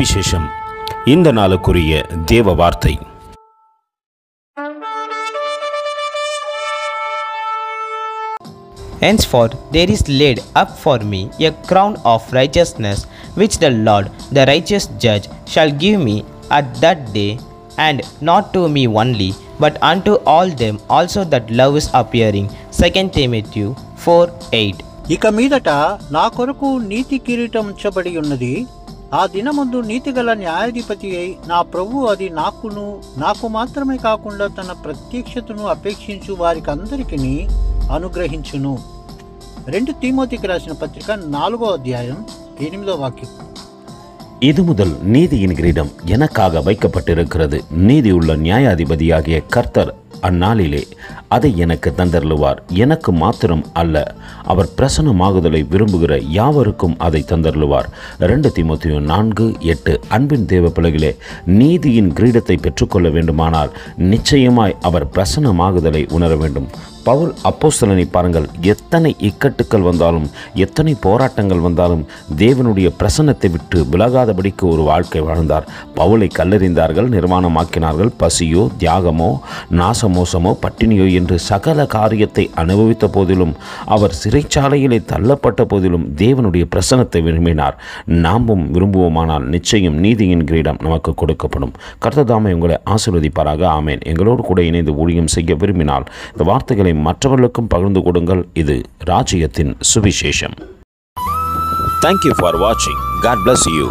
சுவிசேஷம். இந்த நாளுக்குரிய தேவ வார்த்தை. Henceforth there is laid up for me a crown of righteousness, which the Lord, the righteous judge, shall give me at that day, and not to me only, but unto all them also that love is appearing. 2 Timothy 4:8. ఇక మీదట నా కొరకు నీతి కిరీటం ఉంచబడి ఉన్నది. ఆ దినమందు నీతిగల న్యాయాధిపతి అయి నా ప్రభు అది నాకు మాత్రమే కాకుండా తన ప్రత్యక్షతను అపేక్షించు వారికందరికీ అనుగ్రహించును. 2 తీమోతికి రాసిన పత్రిక 4వ అధ్యాయం 8వ వాక్యం. இது முதல் நீதியின் கிரீடம் எனக்காக வைக்கப்பட்டிருக்கிறது. நீதியுள்ள நியாயாதிபதியாகிய கர்த்தர் அந்நாளிலே அதை எனக்கு தந்தருளுவார். எனக்கு மாத்திரம் அல்ல, அவர் பிரசன்னமாகுதலை விரும்புகிற யாவருக்கும் அதை தந்தருளுவார். 2 தீமோத்தேயு 4:8. அன்பின் தேவ பிள்ளைகளே, நீதியின் கிரீடத்தை பெற்றுக்கொள்ள வேண்டுமானால் நிச்சயமாய் அவர் பிரசன்னமாகுதலை உணர வேண்டும். பவுல் அப்போஸ்தலனை பாருங்கள், எத்தனை இக்கட்டுக்கள் வந்தாலும், எத்தனை போராட்டங்கள் வந்தாலும் தேவனுடைய பிரசன்னத்தை விட்டு விலகாதபடிக்கு ஒரு வாழ்க்கை வாழ்ந்தார். பவுலை கல்லெறிந்தார்கள், நிர்வாணமாக்கினார்கள். பசியோ, தியாகமோ, நாசமோசமோ, பட்டினியோ என்று சகல காரியத்தை அனுபவித்த போதிலும், அவர் சிறைச்சாலையிலே தள்ளப்பட்ட போதிலும் தேவனுடைய பிரசன்னத்தை விரும்பினார். நாமும் விரும்புவோமானால் நிச்சயம் நீதியின் கிரீடம் நமக்கு கொடுக்கப்படும். கர்த்தர் உங்களை ஆசீர்வதிப்பாராக. ஆமேன். எங்களோடு கூட இணைந்து ஊழியம் செய்ய விரும்பினால் இந்த வார்த்தைகளை மற்றவர்களுக்கும் பகிர்ந்து கொடுங்கள். இது ராஜ்யத்தின் சுவிசேஷம். Thank you for watching. God bless you.